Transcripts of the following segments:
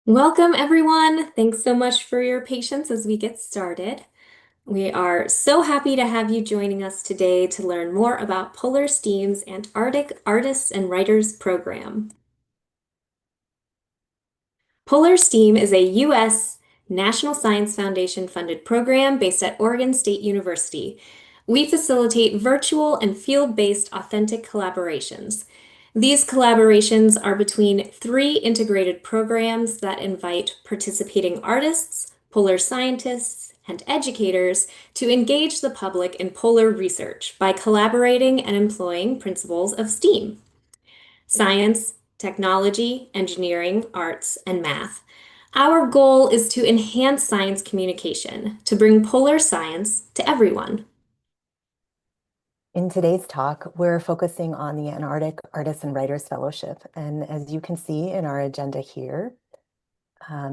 Welcome, everyone. Thanks so much for your patience as we get started. We are so happy to have you joining us today to learn more about Polar STEAM's Antarctic Artists and Writers program. Polar STEAM is a U.S. National Science Foundation funded program based at Oregon State University. We facilitate virtual and field-based authentic collaborations. These collaborations are between three integrated programs that invite participating artists, polar scientists, and educators to engage the public in polar research by collaborating and employing principles of STEAM: science, technology, engineering, arts, and math. Our goal is to enhance science communication, to bring polar science to everyone. In today's talk, we're focusing on the Antarctic Artists and Writers Fellowship. And as you can see in our agenda here,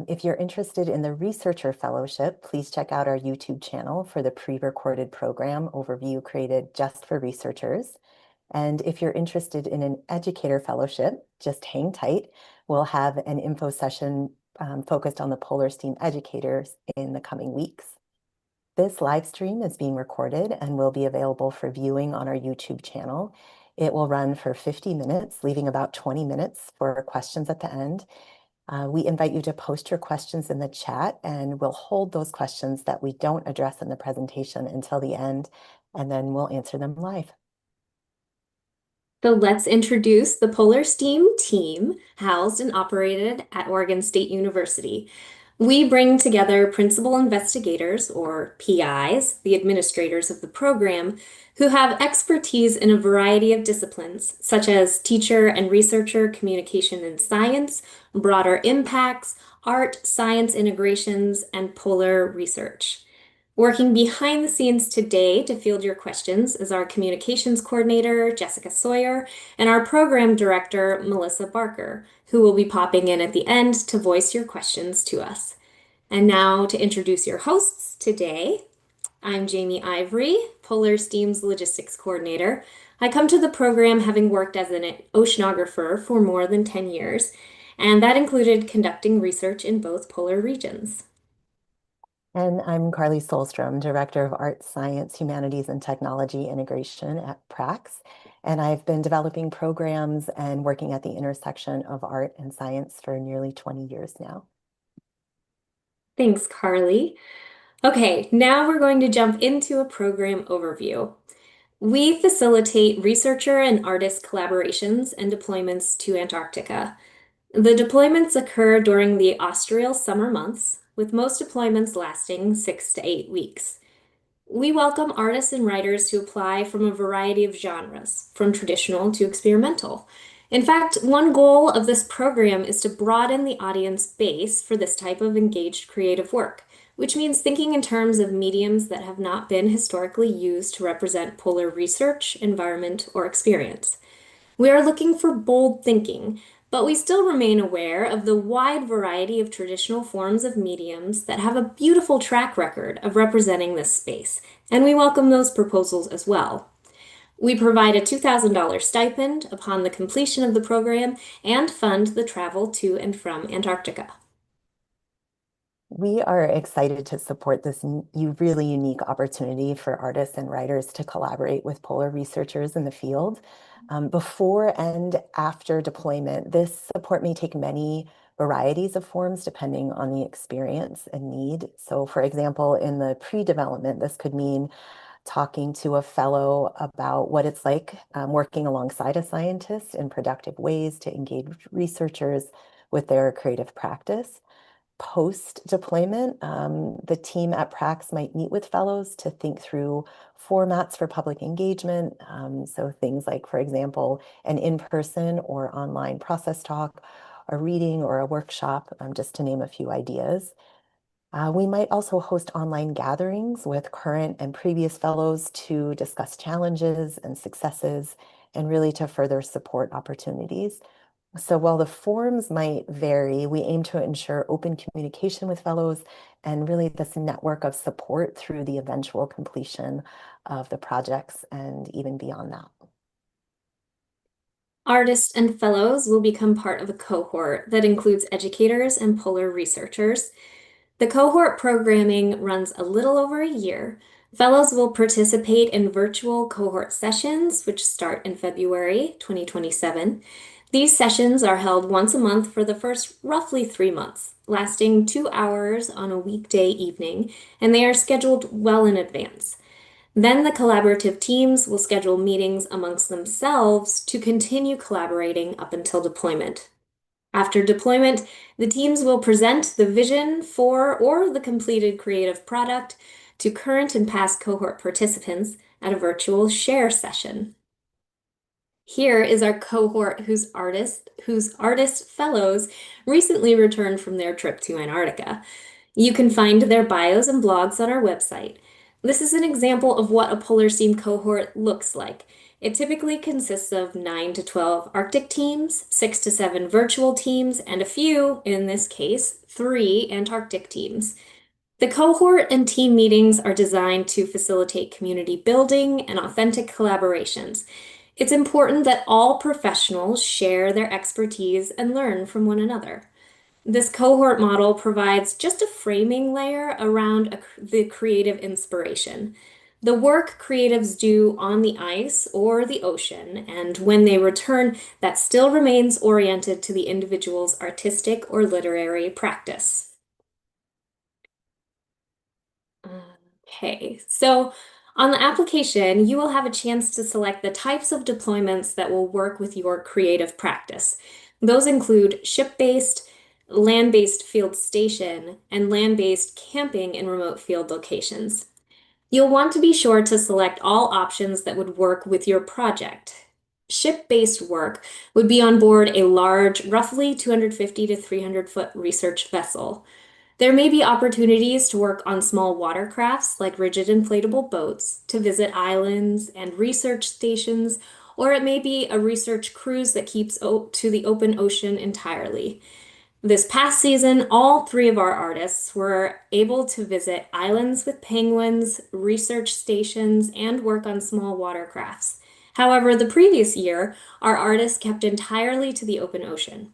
if you're interested in the Researcher Fellowship, please check out our YouTube channel for the pre-recorded program overview created just for researchers. And if you're interested in an Educator Fellowship, just hang tight. We'll have an info session focused on the Polar STEAM educators in the coming weeks. This live stream is being recorded and will be available for viewing on our YouTube channel. It will run for 50 minutes, leaving about 20 minutes for questions at the end. We invite you to post your questions in the chat, and we'll hold those questions that we don't address in the presentation until the end, and then we'll answer them live. So let's introduce the Polar STEAM team housed and operated at Oregon State University. We bring together principal investigators, or PIs, the administrators of the program, who have expertise in a variety of disciplines, such as teacher and researcher communication and science, broader impacts, art, science integrations, and polar research. Working behind the scenes today to field your questions is our communications coordinator, Jessica Sawyer, and our program director, Melissa Barker, who will be popping in at the end to voice your questions to us. And now to introduce your hosts today, I'm Jamie Ivory, Polar STEAM's logistics coordinator. I come to the program having worked as an oceanographer for more than 10 years, and that included conducting research in both polar regions. And I'm Carly Solstrom, Director of Art, Science, Humanities, and Technology Integration at PRAX. And I've been developing programs and working at the intersection of art and science for nearly 20 years now. Thanks, Carly. Okay, now we're going to jump into a program overview. We facilitate researcher and artist collaborations and deployments to Antarctica. The deployments occur during the austral summer months, with most deployments lasting 6 to 8 weeks. We welcome artists and writers who apply from a variety of genres, from traditional to experimental. In fact, one goal of this program is to broaden the audience base for this type of engaged creative work, which means thinking in terms of mediums that have not been historically used to represent polar research, environment, or experience. We are looking for bold thinking, but we still remain aware of the wide variety of traditional forms of mediums that have a beautiful track record of representing this space, and we welcome those proposals as well. We provide a $2,000 stipend upon the completion of the program and fund the travel to and from Antarctica. We are excited to support this really unique opportunity for artists and writers to collaborate with polar researchers in the field. Before and after deployment, this support may take many varieties of forms depending on the experience and need. So for example, in the pre-development, this could mean talking to a fellow about what it's like working alongside a scientist in productive ways to engage researchers with their creative practice. Post-deployment, the team at PRAX might meet with fellows to think through formats for public engagement. So things like, for example, an in-person or online process talk, a reading or a workshop, just to name a few ideas. We might also host online gatherings with current and previous fellows to discuss challenges and successes and really to further support opportunities. So while the forms might vary, we aim to ensure open communication with fellows and really this network of support through the eventual completion of the projects and even beyond that. Artists and fellows will become part of a cohort that includes educators and polar researchers. The cohort programming runs a little over a year. Fellows will participate in virtual cohort sessions, which start in February 2027. These sessions are held once a month for the first roughly 3 months, lasting 2 hours on a weekday evening, and they are scheduled well in advance. Then the collaborative teams will schedule meetings amongst themselves to continue collaborating up until deployment. After deployment, the teams will present the vision for or the completed creative product to current and past cohort participants at a virtual share session. Here is our cohort whose artist fellows recently returned from their trip to Antarctica. You can find their bios and blogs on our website. This is an example of what a Polar Steam cohort looks like. It typically consists of 9 to 12 Arctic teams, 6 to 7 virtual teams, and a few, in this case, 3 Antarctic teams. The cohort and team meetings are designed to facilitate community building and authentic collaborations. It's important that all professionals share their expertise and learn from one another. This cohort model provides just a framing layer around the creative inspiration. The work creatives do on the ice or the ocean, and when they return, that still remains oriented to the individual's artistic or literary practice. Okay, so on the application, you will have a chance to select the types of deployments that will work with your creative practice. Those include ship-based, land-based field station, and land-based camping in remote field locations. You'll want to be sure to select all options that would work with your project. Ship-based work would be on board a large, roughly 250 to 300 foot research vessel. There may be opportunities to work on small watercrafts like rigid inflatable boats, to visit islands and research stations, or it may be a research cruise that keeps to the open ocean entirely. This past season, all 3 of our artists were able to visit islands with penguins, research stations, and work on small watercrafts. However, the previous year, our artists kept entirely to the open ocean.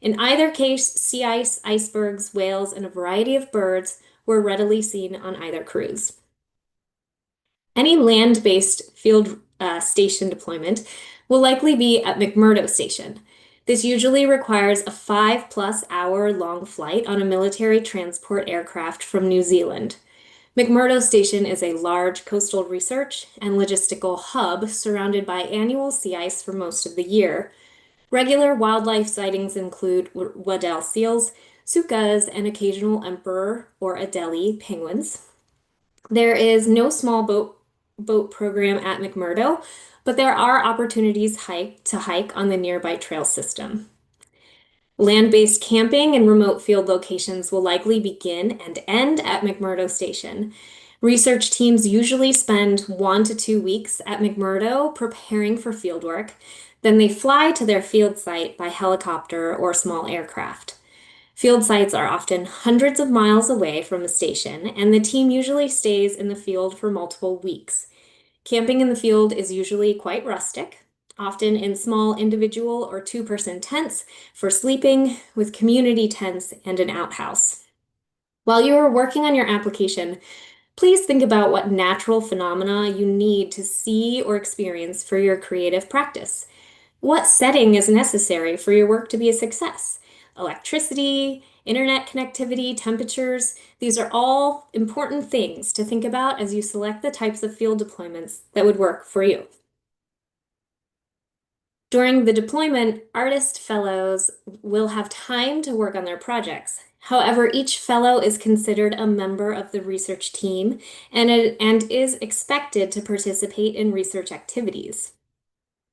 In either case, sea ice, icebergs, whales, and a variety of birds were readily seen on either cruise. Any land-based field station deployment will likely be at McMurdo Station. This usually requires a 5+ hour long flight on a military transport aircraft from New Zealand. McMurdo Station is a large coastal research and logistical hub surrounded by annual sea ice for most of the year. Regular wildlife sightings include Waddell seals, sukas, and occasional emperor or Adelie penguins. There is no small boat program at McMurdo, but there are opportunities to hike on the nearby trail system. Land-based camping in remote field locations will likely begin and end at McMurdo Station. Research teams usually spend 1 to 2 weeks at McMurdo preparing for fieldwork. Then they fly to their field site by helicopter or small aircraft. Field sites are often hundreds of miles away from the station, and the team usually stays in the field for multiple weeks. Camping in the field is usually quite rustic, often in small individual or 2-person tents for sleeping, with community tents and an outhouse. While you are working on your application, please think about what natural phenomena you need to see or experience for your creative practice. What setting is necessary for your work to be a success? Electricity, internet connectivity, temperatures, these are all important things to think about as you select the types of field deployments that would work for you. During the deployment, artist fellows will have time to work on their projects. However, each fellow is considered a member of the research team and is expected to participate in research activities.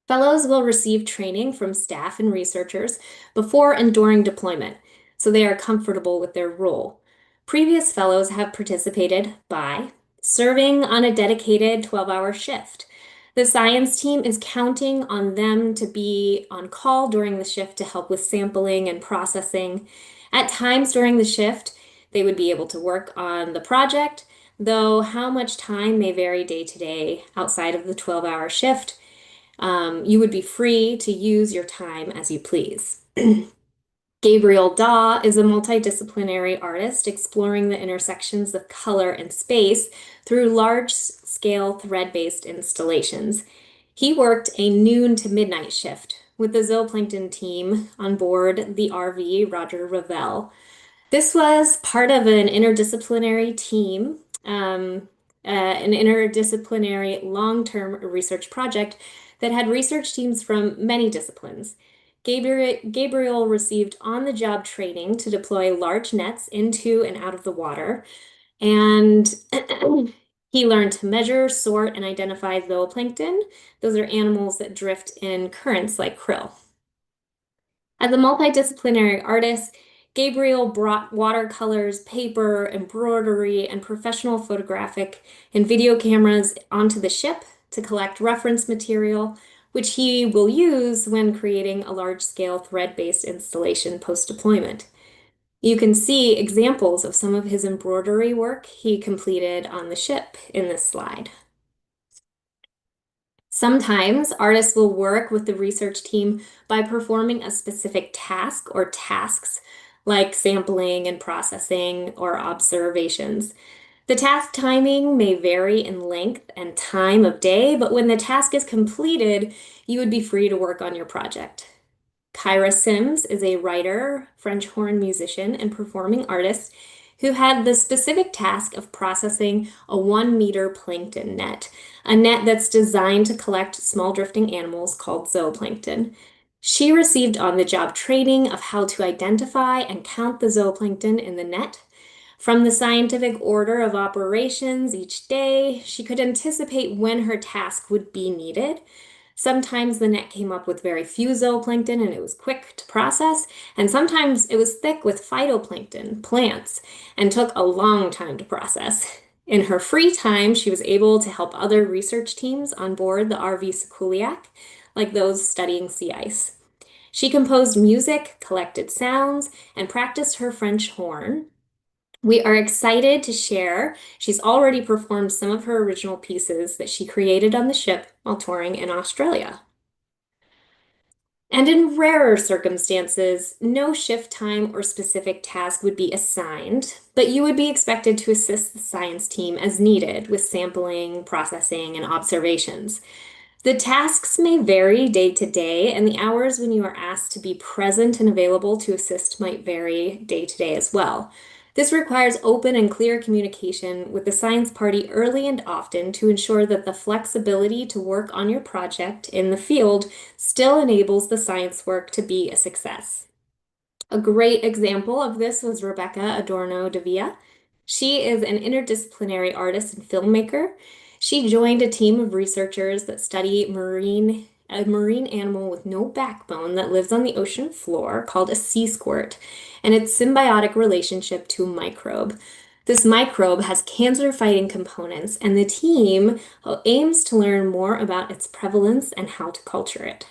Fellows will receive training from staff and researchers before and during deployment, so they are comfortable with their role. Previous fellows have participated by serving on a dedicated 12-hour shift. The science team is counting on them to be on call during the shift to help with sampling and processing. At times during the shift, they would be able to work on the project, though how much time may vary day to day outside of the 12-hour shift. You would be free to use your time as you please. Gabriel Daw is a multidisciplinary artist exploring the intersections of color and space through large-scale thread-based installations. He worked a noon to midnight shift with the zooplankton team on board the RV Roger Revelle. This was part of an interdisciplinary team, an interdisciplinary long-term research project that had research teams from many disciplines. Gabriel received on-the-job training to deploy large nets into and out of the water, and he learned to measure, sort, and identify zooplankton. Those are animals that drift in currents like krill. As a multidisciplinary artist, Gabriel brought watercolors, paper, embroidery, and professional photographic and video cameras onto the ship to collect reference material, which he will use when creating a large-scale thread-based installation post-deployment. You can see examples of some of his embroidery work he completed on the ship in this slide. Sometimes artists will work with the research team by performing a specific task or tasks, like sampling and processing or observations. The task timing may vary in length and time of day, but when the task is completed, you would be free to work on your project. Kyra Sims is a writer, French horn musician, and performing artist who had the specific task of processing a 1 meter plankton net, a net that's designed to collect small drifting animals called zooplankton. She received on-the-job training of how to identify and count the zooplankton in the net. From the scientific order of operations each day, she could anticipate when her task would be needed. Sometimes the net came up with very few zooplankton and it was quick to process, and sometimes it was thick with phytoplankton, plants, and took a long time to process. In her free time, she was able to help other research teams on board the RV Sikuliak, like those studying sea ice. She composed music, collected sounds, and practiced her French horn. We are excited to share she's already performed some of her original pieces that she created on the ship while touring in Australia. And in rarer circumstances, no shift time or specific task would be assigned, but you would be expected to assist the science team as needed with sampling, processing, and observations. The tasks may vary day to day, and the hours when you are asked to be present and available to assist might vary day to day as well. This requires open and clear communication with the science party early and often to ensure that the flexibility to work on your project in the field still enables the science work to be a success. A great example of this was Rebecca Adorno de Villa. She is an interdisciplinary artist and filmmaker. She joined a team of researchers that study a marine animal with no backbone that lives on the ocean floor called a sea squirt, and its symbiotic relationship to a microbe. This microbe has cancer-fighting components, and the team aims to learn more about its prevalence and how to culture it.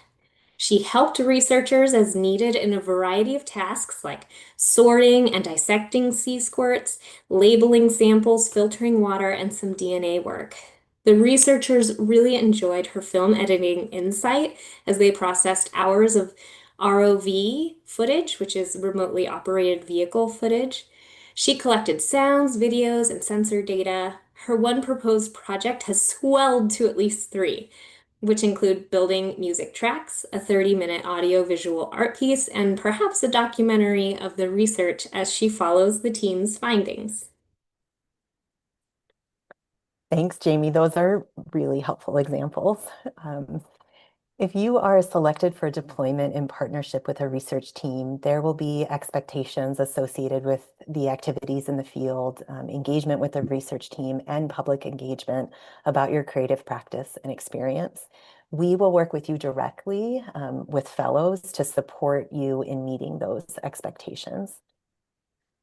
She helped researchers as needed in a variety of tasks like sorting and dissecting sea squirts, labeling samples, filtering water, and some DNA work. The researchers really enjoyed her film editing insight as they processed hours of ROV footage, which is remotely operated vehicle footage. She collected sounds, videos, and sensor data. Her one proposed project has swelled to at least three, which include building music tracks, a 30-minute audio-visual art piece, and perhaps a documentary of the research as she follows the team's findings. Thanks, Jamie. Those are really helpful examples. Um, if you are selected for deployment in partnership with a research team, there will be expectations associated with the activities in the field, engagement with the research team, and public engagement about your creative practice and experience. We will work with you directly with fellows to support you in meeting those expectations.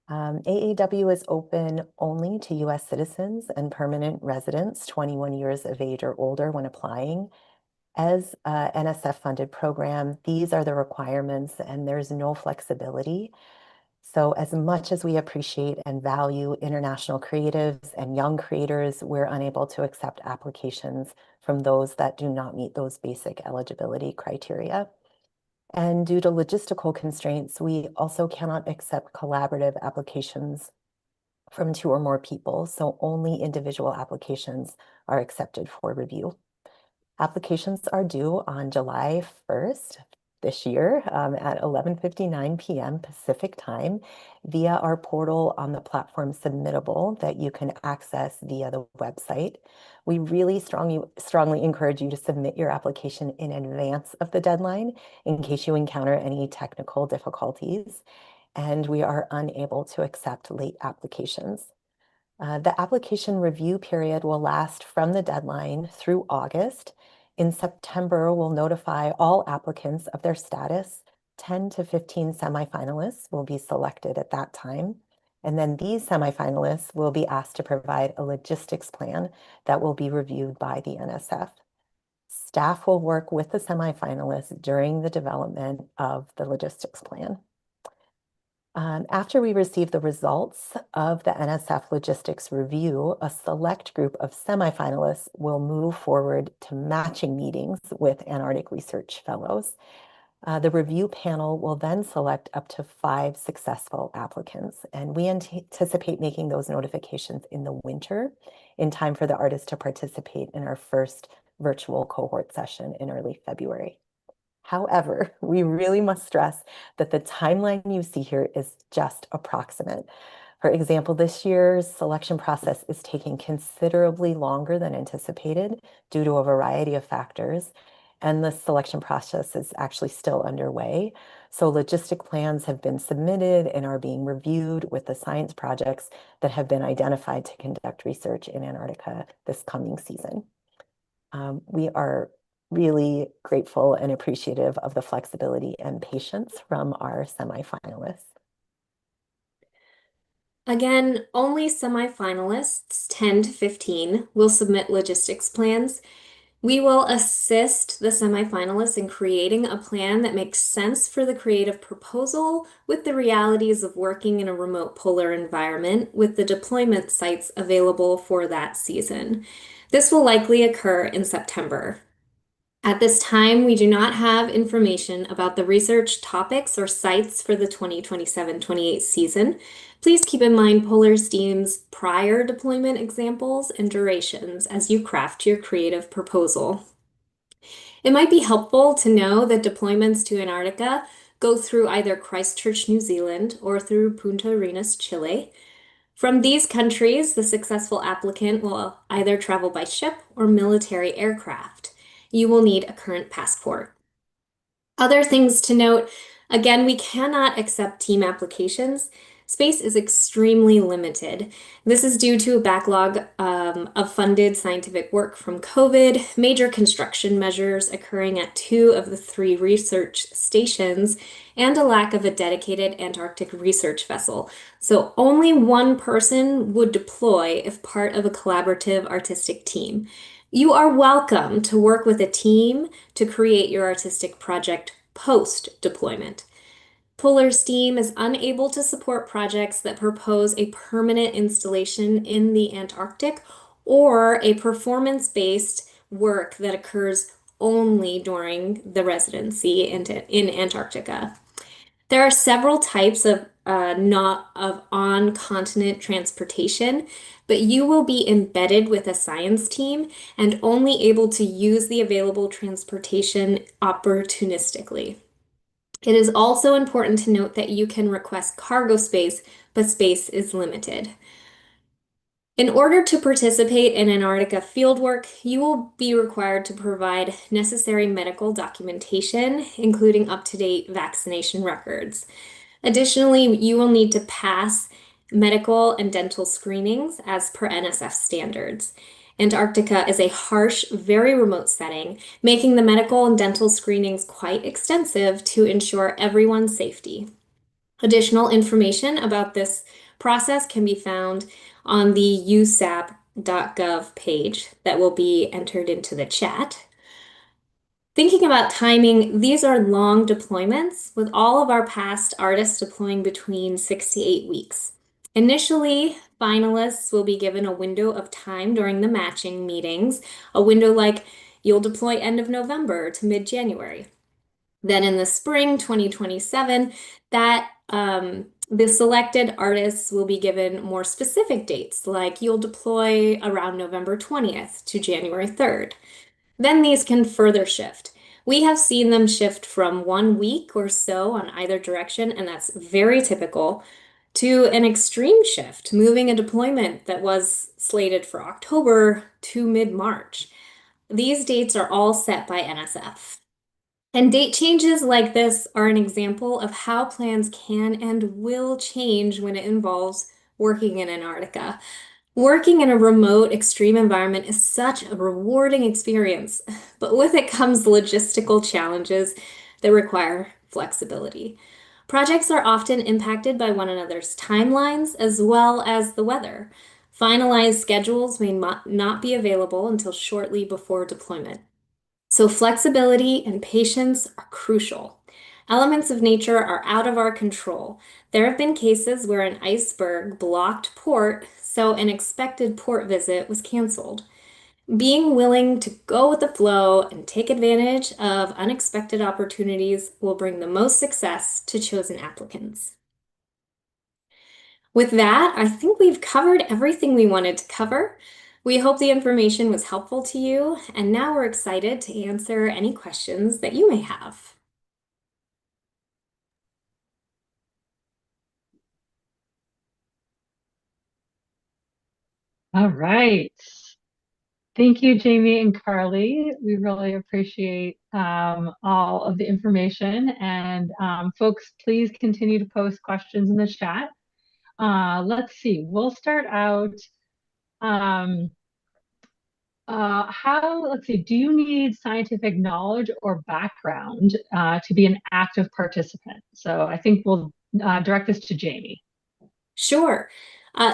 AAW is open only to US citizens and permanent residents 21 years of age or older when applying. As a NSF funded program, these are the requirements and there's no flexibility. So as much as we appreciate and value international creatives and young creators, we're unable to accept applications from those that do not meet those basic eligibility criteria. And due to logistical constraints, we also cannot accept collaborative applications from two or more people, so only individual applications are accepted for review. Applications are due on July 1st this year at 11:59 p.m. Pacific time via our portal on the platform Submittable that you can access via the website. We really strongly encourage you to submit your application in advance of the deadline in case you encounter any technical difficulties, and we are unable to accept late applications. The application review period will last from the deadline through August. In September, we'll notify all applicants of their status. 10 to 15 semifinalists will be selected at that time. And then these semifinalists will be asked to provide a logistics plan that will be reviewed by the NSF. Staff will work with the semifinalists during the development of the logistics plan. After we receive the results of the NSF logistics review, a select group of semifinalists will move forward to matching meetings with Antarctic research fellows. The review panel will then select up to 5 successful applicants, and we anticipate making those notifications in the winter in time for the artists to participate in our first virtual cohort session in early February. However, we really must stress that the timeline you see here is just approximate. For example, this year's selection process is taking considerably longer than anticipated due to a variety of factors, and the selection process is actually still underway. So logistic plans have been submitted and are being reviewed with the science projects that have been identified to conduct research in Antarctica this coming season. We are really grateful and appreciative of the flexibility and patience from our semifinalists. Again, only semifinalists, 10 to 15, will submit logistics plans. We will assist the semifinalists in creating a plan that makes sense for the creative proposal with the realities of working in a remote polar environment with the deployment sites available for that season. This will likely occur in September. At this time, we do not have information about the research topics or sites for the 2027-28 season. Please keep in mind Polar Steam's prior deployment examples and durations as you craft your creative proposal. It might be helpful to know that deployments to Antarctica go through either Christchurch, New Zealand, or through Punta Arenas, Chile. From these countries, the successful applicant will either travel by ship or military aircraft. You will need a current passport. Other things to note, again, we cannot accept team applications. Space is extremely limited. This is due to a backlog of funded scientific work from COVID, major construction measures occurring at 2 of the 3 research stations, and a lack of a dedicated Antarctic research vessel. So only one person would deploy if part of a collaborative artistic team. You are welcome to work with a team to create your artistic project post-deployment. Polar Steam is unable to support projects that propose a permanent installation in the Antarctic or a performance-based work that occurs only during the residency in Antarctica. There are several types of not of on-continent transportation, but you will be embedded with a science team and only able to use the available transportation opportunistically. It is also important to note that you can request cargo space, but space is limited. In order to participate in Antarctica fieldwork, you will be required to provide necessary medical documentation, including up-to-date vaccination records. Additionally, you will need to pass medical and dental screenings as per NSF standards. Antarctica is a harsh, very remote setting, making the medical and dental screenings quite extensive to ensure everyone's safety. Additional information about this process can be found on the usap.gov page that will be entered into the chat. Thinking about timing, these are long deployments, with all of our past artists deploying between 6 to 8 weeks. Initially, finalists will be given a window of time during the matching meetings, a window like you'll deploy end of November to mid-January. Then in the spring 2027, the selected artists will be given more specific dates, like you'll deploy around November 20th to January 3rd. Then these can further shift. We have seen them shift from 1 week or so on either direction, and that's very typical, to an extreme shift, moving a deployment that was slated for October to mid-March. These dates are all set by NSF. And date changes like this are an example of how plans can and will change when it involves working in Antarctica. Working in a remote, extreme environment is such a rewarding experience, but with it comes logistical challenges that require flexibility. Projects are often impacted by one another's timelines as well as the weather. Finalized schedules may not be available until shortly before deployment. So, flexibility and patience are crucial. Elements of nature are out of our control. There have been cases where an iceberg blocked port, so an expected port visit was canceled. Being willing to go with the flow and take advantage of unexpected opportunities will bring the most success to chosen applicants. With that, I think we've covered everything we wanted to cover. We hope the information was helpful to you, and now we're excited to answer any questions that you may have. All right. Thank you, Jamie and Carly. We really appreciate all of the information. And folks, please continue to post questions in the chat. Let's see. We'll start out. Um, let's see, do you need scientific knowledge or background to be an active participant? So I think we'll direct this to Jamie. Sure.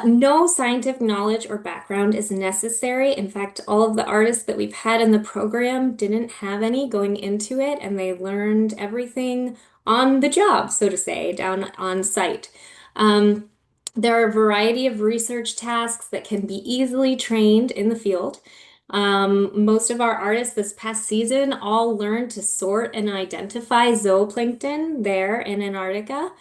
No scientific knowledge or background is necessary. In fact, all of the artists that we've had in the program didn't have any going into it, and they learned everything on the job, so to say, down on site. Um, there are a variety of research tasks that can be easily trained in the field. Most of our artists this past season all learned to sort and identify zooplankton there in Antarctica.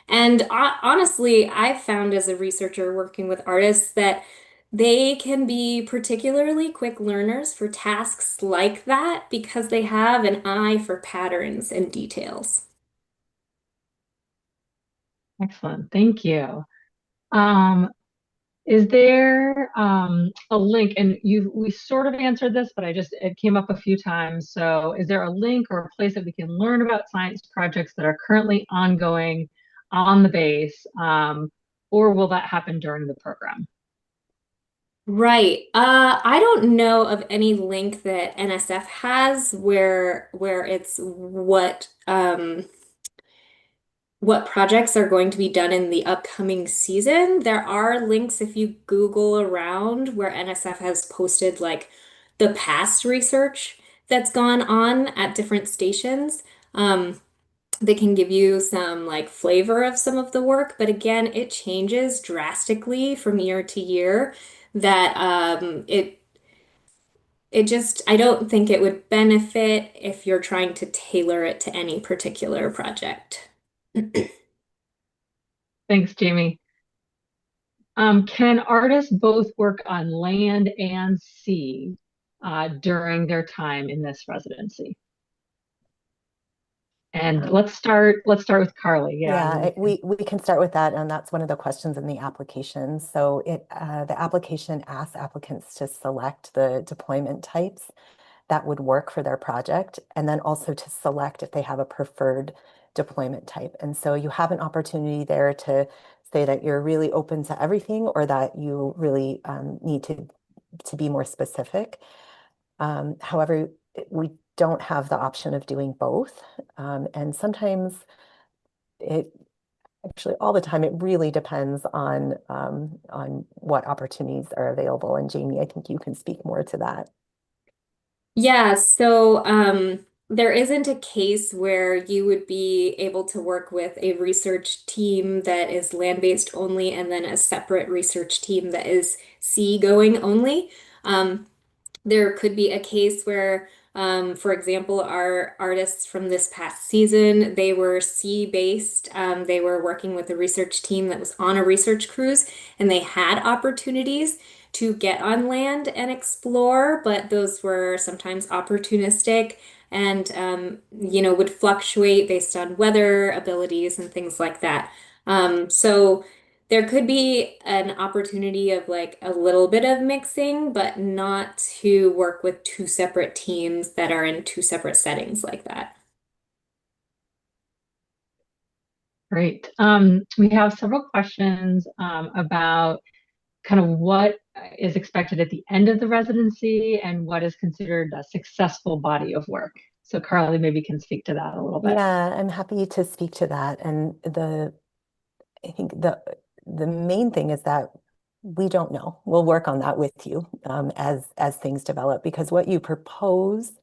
And honestly, I've found as a researcher working with artists that they can be particularly quick learners for tasks like that because they have an eye for patterns and details. Excellent. Thank you. Um, Is there a link? And we sort of answered this, but it came up a few times. So is there a link or a place that we can learn about science projects that are currently ongoing on the base? Or will that happen during the program? Right. I don't know of any link that NSF has where it's what projects are going to be done in the upcoming season. There are links if you Google around where NSF has posted like the past research that's gone on at different stations. Um, they can give you some like flavor of some of the work, but again, it changes drastically from year to year. That it just I don't think it would benefit if you're trying to tailor it to any particular project. Thanks, Jamie. Can artists both work on land and sea during their time in this residency? And let's start with Carly. Yeah, and then Yeah, we can. we can start with that, and that's one of the questions in the application. So the application asks applicants to select the deployment types that would work for their project, and then also to select if they have a preferred deployment type. And so you have an opportunity there to say that you're really open to everything, or that you really need to be more specific. However, we don't have the option of doing both, and sometimes it actually, all the time, it really depends on what opportunities are available. And Jamie, I think you can speak more to that. Yeah, so there isn't a case where you would be able to work with a research team that is land-based only and then a separate research team that is sea-going only. Um, there could be a case where, for example, our artists from this past season, they were sea-based. They were working with a research team that was on a research cruise, and they had opportunities to get on land and explore, but those were sometimes opportunistic and, would fluctuate based on weather, abilities, and things like that. So there could be an opportunity of like a little bit of mixing, but not to work with two separate teams that are in two separate settings like that. Great. We have several questions about kind of what is expected at the end of the residency and what is considered a successful body of work. So Carly maybe can speak to that a little bit. Yeah, I'm happy to speak to that. And I think the main thing is that we don't know. We'll work on that with you as things develop, because what you propose,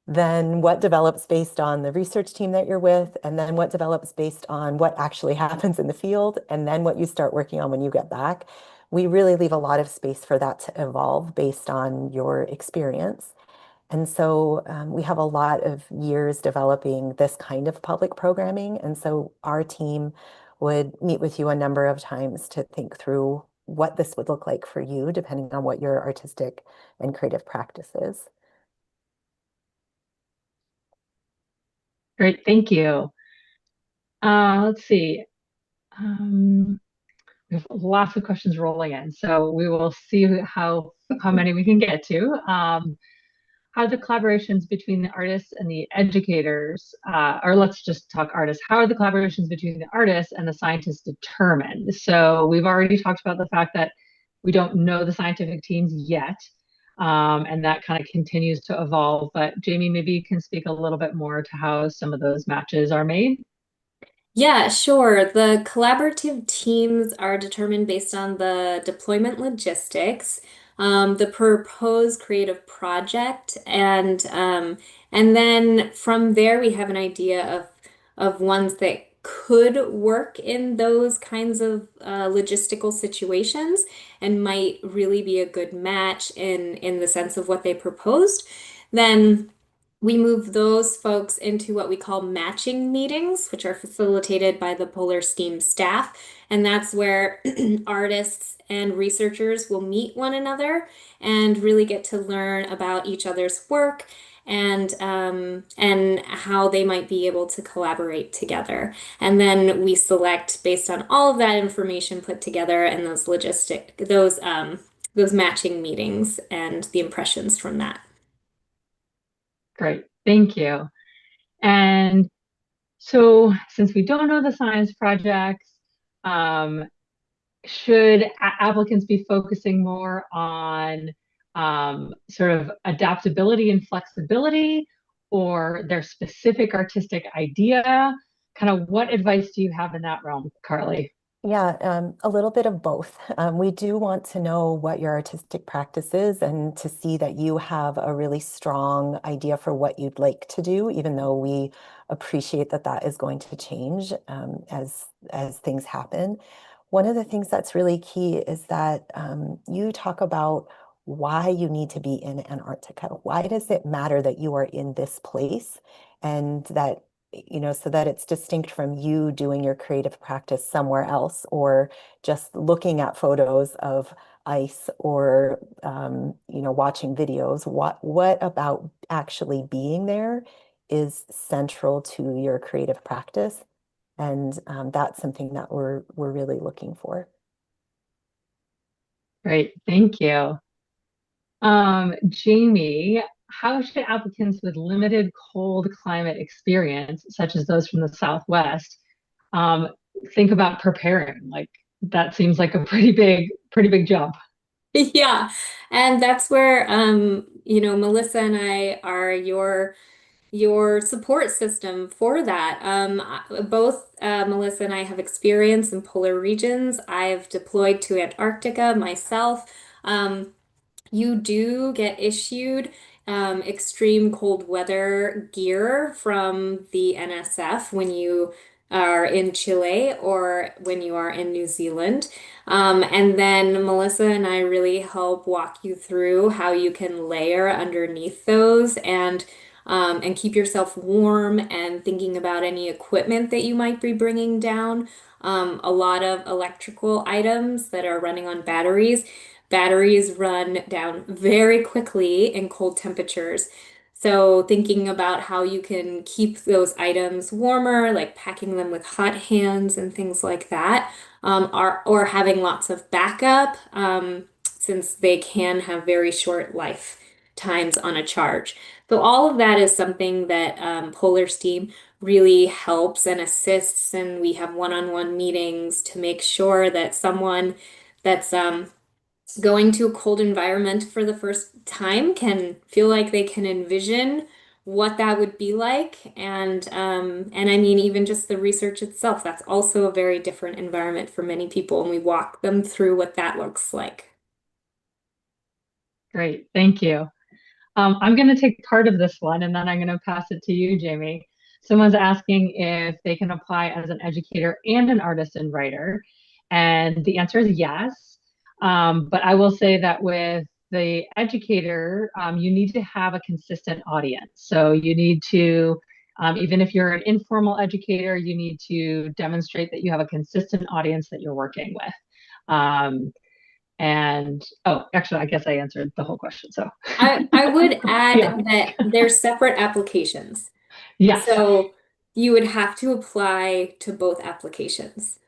then what develops based on the research team that you're with, and then what develops based on what actually happens in the field, and then what you start working on when you get back. We really leave a lot of space for that to evolve based on your experience. And so we have a lot of years developing this kind of public programming. And so our team would meet with you a number of times to think through what this would look like for you, depending on what your artistic and creative practice is. Great, thank you. Let's see. Um, we have lots of questions rolling in, so we will see how many we can get to. How are the collaborations between the artists and the educators, or let's just talk artists. How are the collaborations between the artists and the scientists determined? So we've already talked about the fact that we don't know the scientific teams yet, and that kind of continues to evolve. But Jamie, maybe you can speak a little bit more to how some of those matches are made. Yeah, sure. The collaborative teams are determined based on the deployment logistics, the proposed creative project, and then from there we have an idea of ones that could work in those kinds of logistical situations and might really be a good match in the sense of what they proposed. Then we move those folks into what we call matching meetings, which are facilitated by the Polar STEAM staff. And that's where artists and researchers will meet one another and really get to learn about each other's work and how they might be able to collaborate together. And then we select based on all of that information put together and those matching meetings and the impressions from that. Great, thank you. And so, since we don't know the science projects, um, should applicants be focusing more on sort of adaptability and flexibility or their specific artistic idea? Kind of what advice do you have in that realm, Carly? Yeah, a little bit of both. We do want to know what your artistic practice is and to see that you have a really strong idea for what you'd like to do, even though we appreciate that that is going to change as things happen. One of the things that's really key is that you talk about why you need to be in Antarctica. Why does it matter that you are in this place and that so that it's distinct from you doing your creative practice somewhere else or just looking at photos of ice or, watching videos. What about actually being there is central to your creative practice? And that's something that we're really looking for. Great, thank you. Jamie, how should applicants with limited cold climate experience, such as those from the Southwest, um, think about preparing? Like that seems like a pretty big jump. Yeah, and that's where Melissa and I are your support system for that. Both Melissa and I have experience in polar regions. I've deployed to Antarctica myself. You do get issued extreme cold weather gear from the NSF when you are in Chile or when you are in New Zealand. And then Melissa and I really help walk you through how you can layer underneath those and keep yourself warm and thinking about any equipment that you might be bringing down. A lot of electrical items that are running on batteries. Batteries run down very quickly in cold temperatures. So thinking about how you can keep those items warmer, like packing them with hot hands and things like that, or having lots of backup, since they can have very short life times on a charge. So all of that is something that Polar Steam really helps and assists, and we have one-on-one meetings to make sure that someone that's going to a cold environment for the first time can feel like they can envision what that would be like. And I mean, even just the research itself, that's also a very different environment for many people, and we walk them through what that looks like. Great, thank you. I'm going to take part of this one and then I'm going to pass it to you, Jamie. Someone's asking if they can apply as an educator and an artist and writer. And the answer is yes. But I will say that with the educator, you need to have a consistent audience. So you need to, even if you're an informal educator, you need to demonstrate that you have a consistent audience that you're working with. And oh, actually, I guess I answered the whole question. So I would yeah, add that they're separate applications. yes, So you would have to apply to both applications.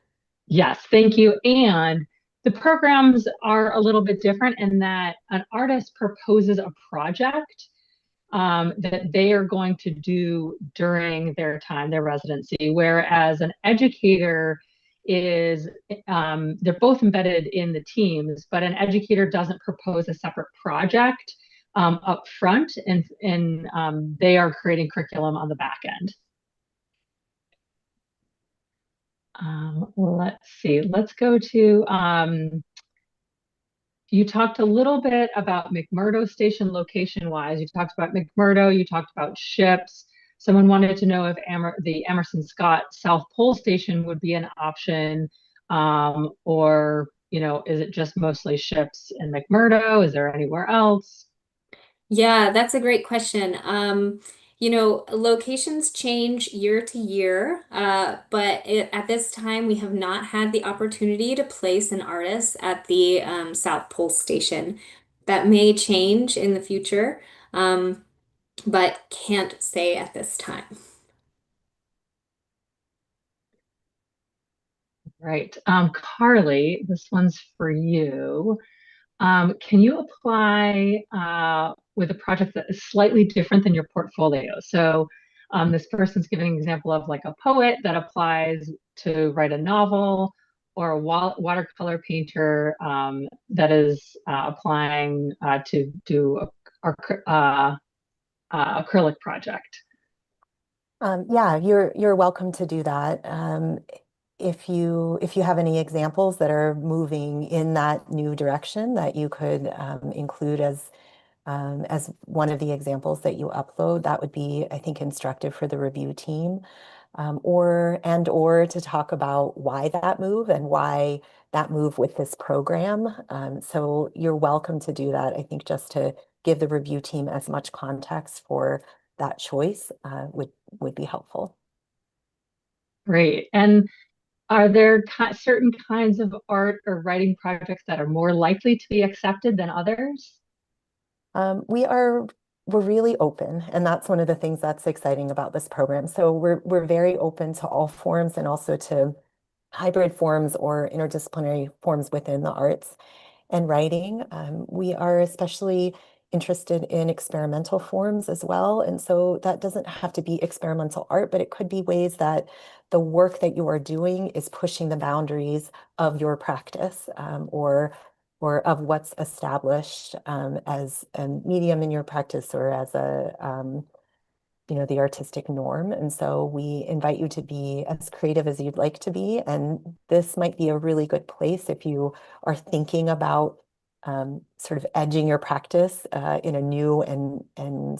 yes, thank you. And the programs are a little bit different in that an artist proposes a project that they are going to do during their time, their residency, whereas an educator is, they're both embedded in the teams, but an educator doesn't propose a separate project up front, and they are creating curriculum on the back end. Let's see, let's go to you talked a little bit about McMurdo Station location-wise. You talked about McMurdo, you talked about ships. Someone wanted to know if the Emerson Scott South Pole Station would be an option, or, is it just mostly ships in McMurdo? Is there anywhere else? Yeah, that's a great question. Locations change year to year, at this time we have not had the opportunity to place an artist at the South Pole Station. That may change in the future, but can't say at this time. Right. Carly, this one's for you. Can you apply with a project that is slightly different than your portfolio? So this person's giving an example of like a poet that applies to write a novel, or a watercolor painter that is applying to do a acrylic project. Yeah, you're welcome to do that. If you have any examples that are moving in that new direction that you could include as one of the examples that you upload, that would be, I think, instructive for the review team, or to talk about why that move and why that move with this program. So you're welcome to do that. I think just to give the review team as much context for that choice would be helpful. Great. And are there certain kinds of art or writing projects that are more likely to be accepted than others? We're really open, and that's one of the things that's exciting about this program. So we're very open to all forms and also to hybrid forms or interdisciplinary forms within the arts and writing. We are especially interested in experimental forms as well. And so that doesn't have to be experimental art, but it could be ways that the work that you are doing is pushing the boundaries of your practice, or of what's established as a medium in your practice or as the artistic norm. And so we invite you to be as creative as you'd like to be. And this might be a really good place if you are thinking about sort of edging your practice in a new and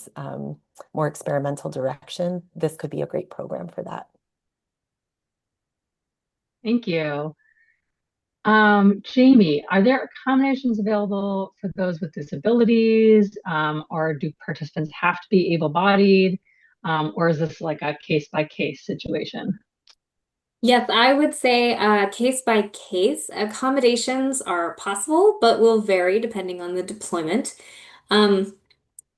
more experimental direction, this could be a great program for that. Thank you. Jamie, are there accommodations available for those with disabilities, or do participants have to be able-bodied, or is this like a case-by-case situation? Yes, I would say case by case. Accommodations are possible, but will vary depending on the deployment. Um,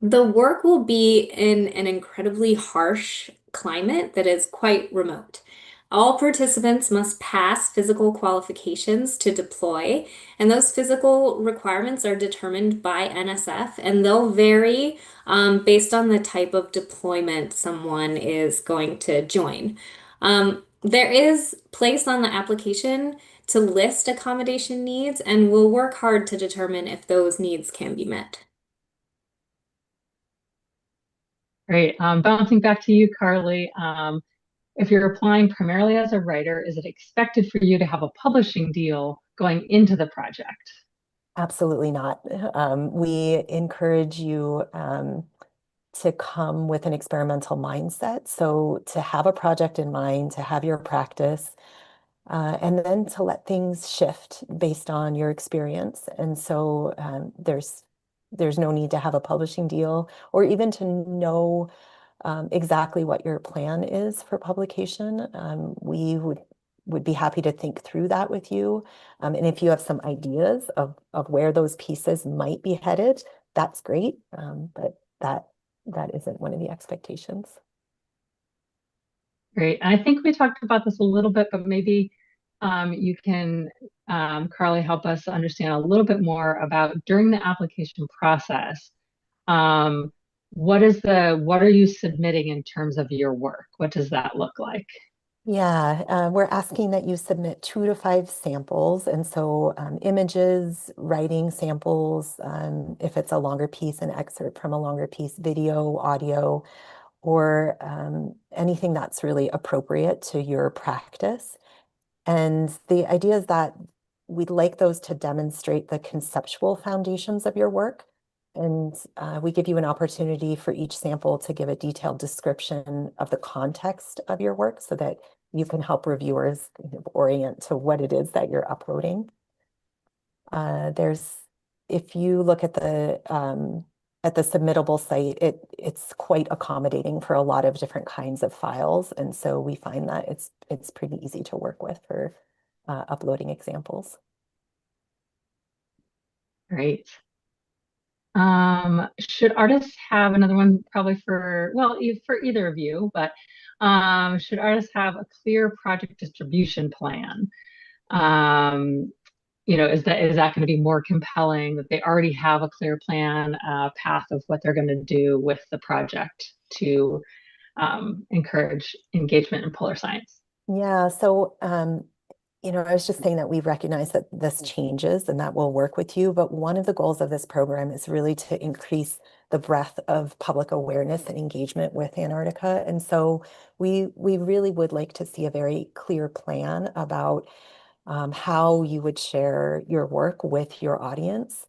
The work will be in an incredibly harsh climate that is quite remote. All participants must pass physical qualifications to deploy, and those physical requirements are determined by NSF, and they'll vary based on the type of deployment someone is going to join. There is place on the application to list accommodation needs, and we'll work hard to determine if those needs can be met. Great. Bouncing back to you, Carly. If you're applying primarily as a writer, is it expected for you to have a publishing deal going into the project? Absolutely not. We encourage you to come with an experimental mindset. So to have a project in mind, to have your practice, and then to let things shift based on your experience. And so there's no need to have a publishing deal or even to know exactly what your plan is for publication. We would be happy to think through that with you. And if you have some ideas of where those pieces might be headed, that's great. But that isn't one of the expectations. Great. I think we talked about this a little bit, but maybe you can, Carly, help us understand a little bit more about during the application process. Um, what are you submitting in terms of your work? What does that look like? Yeah, we're asking that you submit 2 to 5 samples. And so images, writing samples, if it's a longer piece, an excerpt from a longer piece, video, audio, or anything that's really appropriate to your practice. And the idea is that we'd like those to demonstrate the conceptual foundations of your work. And we give you an opportunity for each sample to give a detailed description of the context of your work so that you can help reviewers kind of orient to what it is that you're uploading. If you look at the submittable site, it's quite accommodating for a lot of different kinds of files, and so we find that it's pretty easy to work with for uploading examples. Great. Should artists have another one probably for, well, for either of you, but should artists have a clear project distribution plan? Um, is that going to be more compelling that they already have a clear plan, path of what they're going to do with the project to encourage engagement in polar science? Yeah, so I was just saying that we recognize that this changes and that we'll work with you, but one of the goals of this program is really to increase the breadth of public awareness and engagement with Antarctica. And so we really would like to see a very clear plan about how you would share your work with your audience,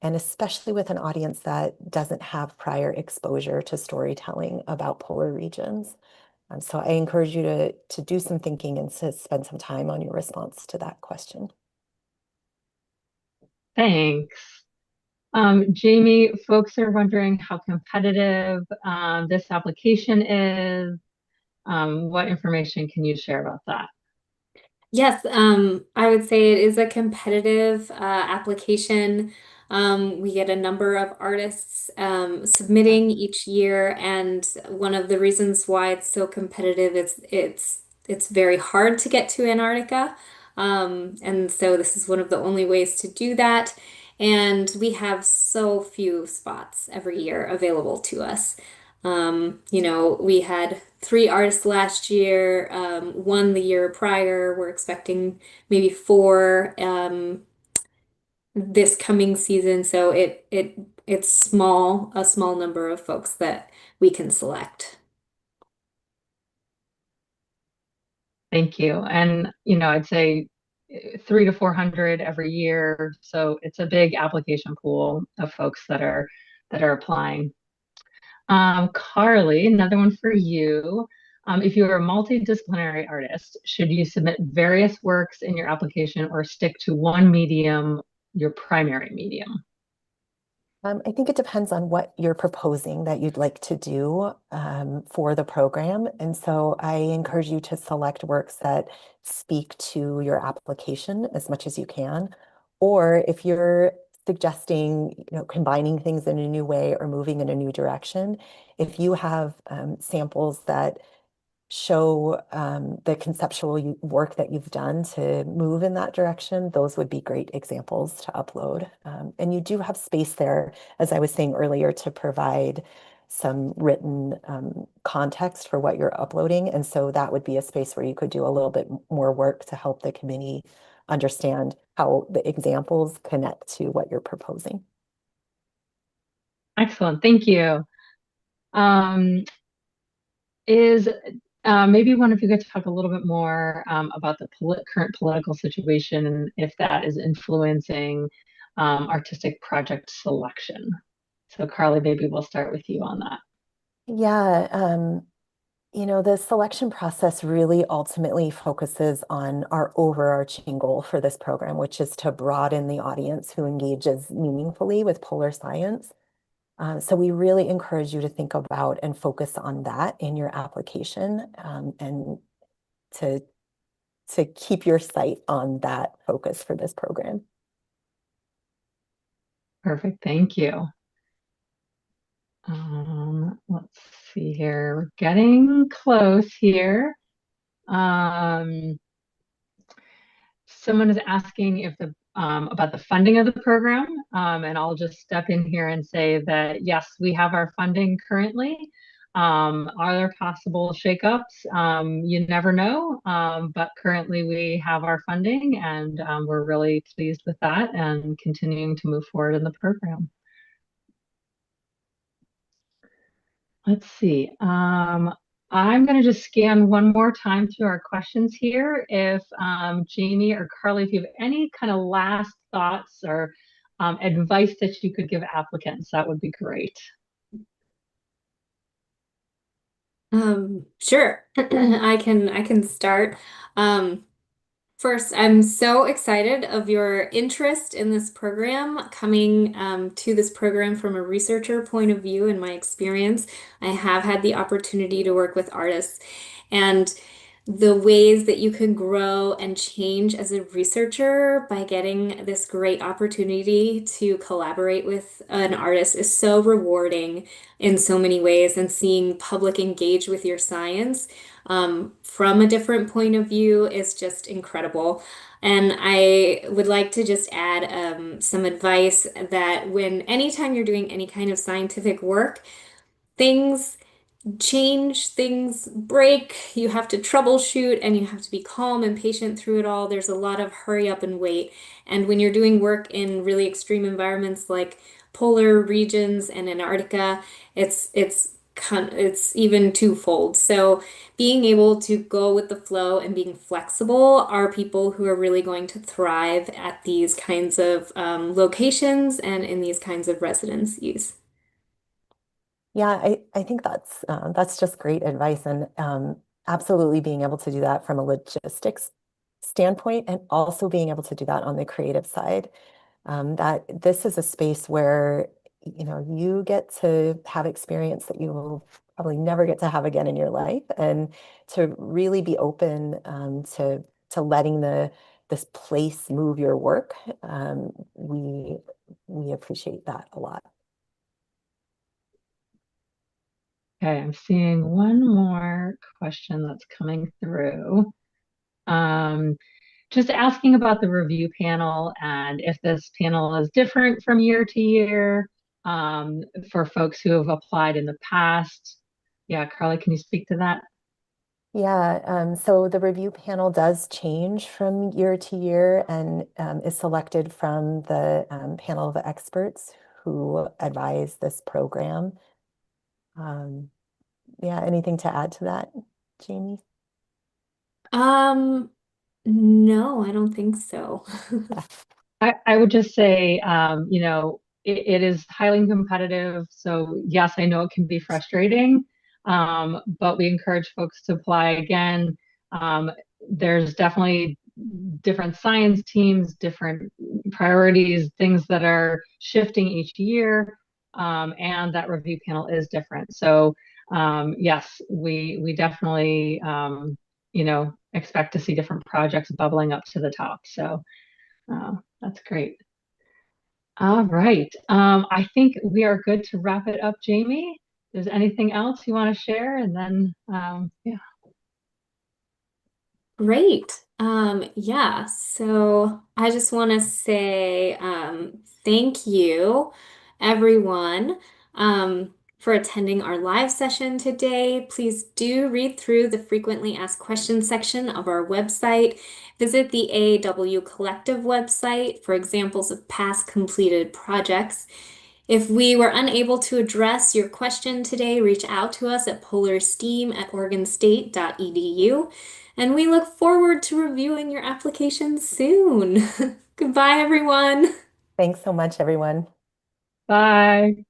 and especially with an audience that doesn't have prior exposure to storytelling about polar regions. So I encourage you to do some thinking and to spend some time on your response to that question. Thanks. Jamie, folks are wondering how competitive this application is. What information can you share about that? Yes, I would say it is a competitive application. We get a number of artists submitting each year, and one of the reasons why it's so competitive is it's very hard to get to Antarctica. And so this is one of the only ways to do that. And we have so few spots every year available to us. We had 3 artists last year, one the year prior. We're expecting maybe 4 this coming season. So it's a small number of folks that we can select. Thank you. And, I'd say 3 to 400 every year. So it's a big application pool of folks that are applying. Carly, another one for you. If you are a multidisciplinary artist, should you submit various works in your application or stick to one medium, your primary medium? I think it depends on what you're proposing that you'd like to do for the program. And so I encourage you to select works that speak to your application as much as you can. Or if you're suggesting, combining things in a new way or moving in a new direction, if you have samples that show the conceptual work that you've done to move in that direction, those would be great examples to upload. And you do have space there, as I was saying earlier, to provide some written context for what you're uploading. And so that would be a space where you could do a little bit more work to help the committee understand how the examples connect to what you're proposing. Excellent, thank you. Um, is maybe one of you could talk a little bit more about the current political situation and if that is influencing artistic project selection. So Carly, maybe we'll start with you on that. Yeah, the selection process really ultimately focuses on our overarching goal for this program, which is to broaden the audience who engages meaningfully with polar science. So we really encourage you to think about and focus on that in your application, and to keep your sight on that focus for this program. Perfect, thank you. Let's see here. We're getting close here. Someone is asking if the about the funding of the program, and I'll just step in here and say that yes, we have our funding currently. Are there possible shakeups? You never know, but currently we have our funding, and we're really pleased with that and continuing to move forward in the program. Let's see. I'm going to just scan one more time through our questions here. If Jamie or Carly, if you have any kind of last thoughts or advice that you could give applicants, that would be great. Sure. I can start. Um, First, I'm so excited of your interest in this program, coming to this program from a researcher point of view. In my experience, I have had the opportunity to work with artists, and the ways that you can grow and change as a researcher by getting this great opportunity to collaborate with an artist is so rewarding in so many ways, and seeing public engage with your science from a different point of view is just incredible. And I would like to just add some advice that anytime you're doing any kind of scientific work, things change, things break, you have to troubleshoot, and you have to be calm and patient through it all. There's a lot of hurry up and wait. And when you're doing work in really extreme environments like polar regions and Antarctica, it's even twofold. So being able to go with the flow and being flexible are people who are really going to thrive at these kinds of locations and in these kinds of residencies. Yeah, I think that's just great advice, and absolutely being able to do that from a logistics standpoint, and also being able to do that on the creative side. That this is a space where you get to have experience that you will probably never get to have again in your life, and to really be open to letting this place move your work. We appreciate that a lot. Okay, I'm seeing one more question that's coming through. Um, just asking about the review panel and if this panel is different from year to year for folks who have applied in the past. Yeah, Carly, can you speak to that? Yeah, so the review panel does change from year to year, and is selected from the panel of experts who advise this program. Um, yeah, anything to add to that, Jamie? Um, No, I don't think so. I would just say, it is highly competitive. So yes, I know it can be frustrating, but we encourage folks to apply again. There's definitely different science teams, different priorities, things that are shifting each year, and that review panel is different. So yes, we definitely expect to see different projects bubbling up to the top. So. That's great. All right. I think we are good to wrap it up, Jamie. Is anything else you want to share? And then, yeah. Great. Yeah, so I just want to say thank you, everyone, for attending our live session today. Please do read through the frequently asked questions section of our website. Visit the AAW Collective website for examples of past completed projects. If we were unable to address your question today, reach out to us at polarsteam@oregonstate.edu, and we look forward to reviewing your application soon. Goodbye, everyone. Thanks so much, everyone. Bye.